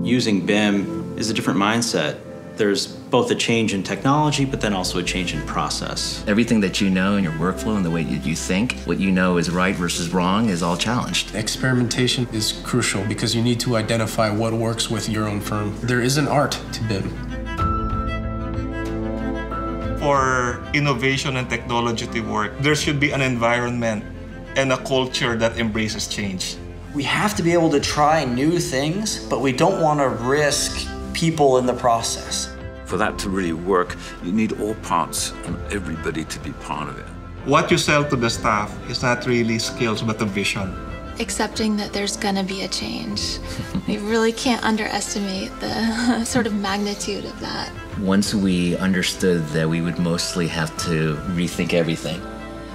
Using BIM is a different mindset. There's both a change in technology, but then also a change in process. Everything that you know in your workflow and the way that you think, what you know is right versus wrong is all challenged. Experimentation is crucial because you need to identify what works with your own firm. There is an art to BIM. For innovation and technology to work, there should be an environment and a culture that embraces change. We have to be able to try new things, but we don't want to risk people in the process. For that to really work, you need all parts and everybody to be part of it. What you sell to the staff is not really skills, but a vision. Accepting that there's gonna be a change. We really can't underestimate the sort of magnitude of that. Once we understood that we would mostly have to rethink everything,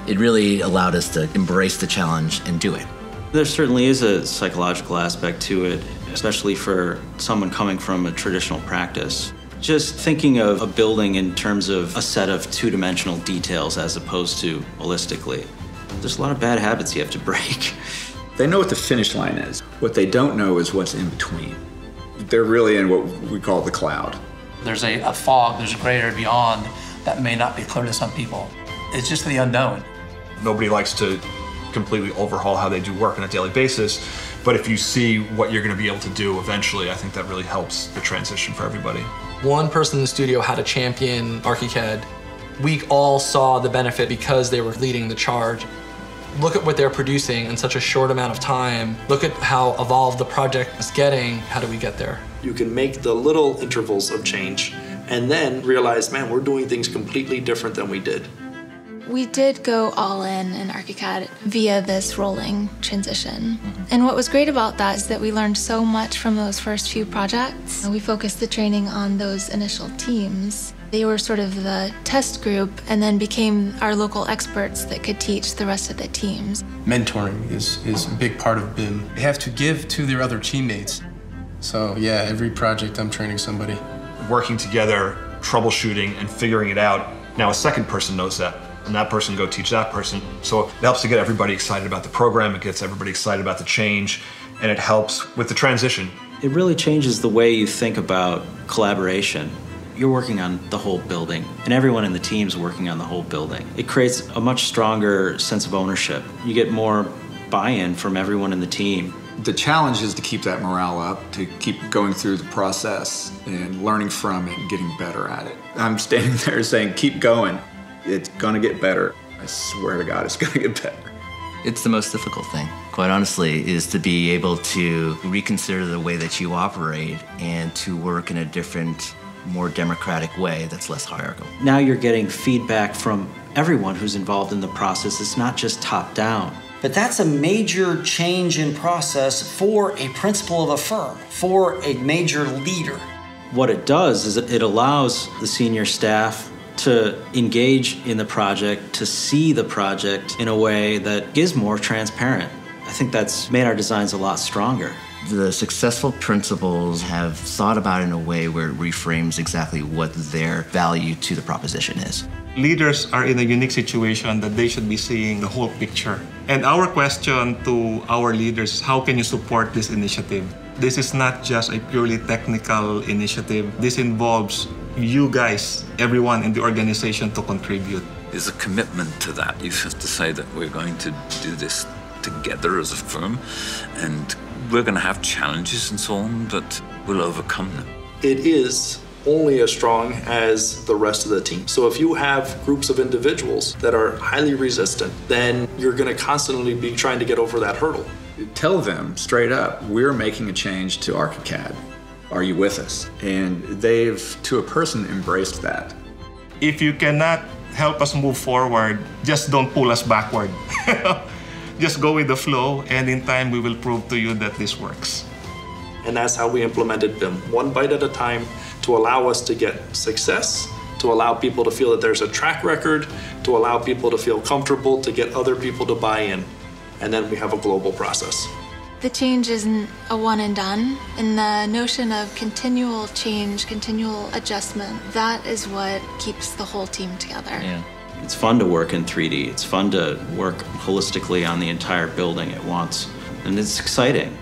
it really allowed us to embrace the challenge and do it. There certainly is a psychological aspect to it, especially for someone coming from a traditional practice. Just thinking of a building in terms of a set of two-dimensional details as opposed to holistically. There's a lot of bad habits you have to break. They know what the finish line is. What they don't know is what's in between. They're really in what we call the cloud. There's a fog, there's a gray area beyond that may not be clear to some people. It's just the unknown. Nobody likes to completely overhaul how they do work on a daily basis, but if you see what you're going to be able to do eventually, I think that really helps the transition for everybody. One person in the studio had a champion ArchiCAD. We all saw the benefit because they were leading the charge. Look at what they're producing in such a short amount of time. Look at how evolved the project is getting. How do we get there? You can make the little intervals of change and then realize, man, we're doing things completely different than we did. We did go all in ArchiCAD via this rolling transition. And what was great about that is that we learned so much from those first few projects. We focused the training on those initial teams. They were sort of the test group and then became our local experts that could teach the rest of the teams. Mentoring is a big part of BIM. They have to give to their other teammates. So yeah, every project I'm training somebody. Working together, troubleshooting, and figuring it out. Now a second person knows that, and that person go teach that person. So it helps to get everybody excited about the program, it gets everybody excited about the change, and it helps with the transition. It really changes the way you think about collaboration. You're working on the whole building, and everyone in the team's working on the whole building. It creates a much stronger sense of ownership. You get more buy-in from everyone in the team. The challenge is to keep that morale up, to keep going through the process and learning from it and getting better at it. I'm standing there saying, keep going. It's gonna get better. I swear to God, it's gonna get better. It's the most difficult thing, quite honestly, is to be able to reconsider the way that you operate and to work in a different, more democratic way that's less hierarchical. Now you're getting feedback from everyone who's involved in the process. It's not just top down. But that's a major change in process for a principal of a firm, for a major leader. What it does is it allows the senior staff to engage in the project, to see the project in a way that is more transparent. I think that's made our designs a lot stronger. The successful principals have thought about it in a way where it reframes exactly what their value to the proposition is. Leaders are in a unique situation that they should be seeing the whole picture. And our question to our leaders is, how can you support this initiative? This is not just a purely technical initiative. This involves you guys, everyone in the organization, to contribute. There's a commitment to that. You have to say that we're going to do this together as a firm, and we're going to have challenges and so on, but we'll overcome them. It is only as strong as the rest of the team. So if you have groups of individuals that are highly resistant, then you're going to constantly be trying to get over that hurdle. Tell them straight up, we're making a change to ArchiCAD. Are you with us? And they've, to a person, embraced that. If you cannot help us move forward, just don't pull us backward. Just go with the flow, and in time we will prove to you that this works. And that's how we implemented BIM, one bite at a time, to allow us to get success, to allow people to feel that there's a track record, to allow people to feel comfortable, to get other people to buy in. And then we have a global process. The change isn't a one and done, and the notion of continual change, continual adjustment, that is what keeps the whole team together. Yeah. It's fun to work in 3D. It's fun to work holistically on the entire building at once. And it's exciting.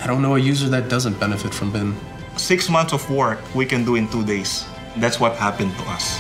I don't know a user that doesn't benefit from BIM. 6 months of work we can do in 2 days. That's what happened to us.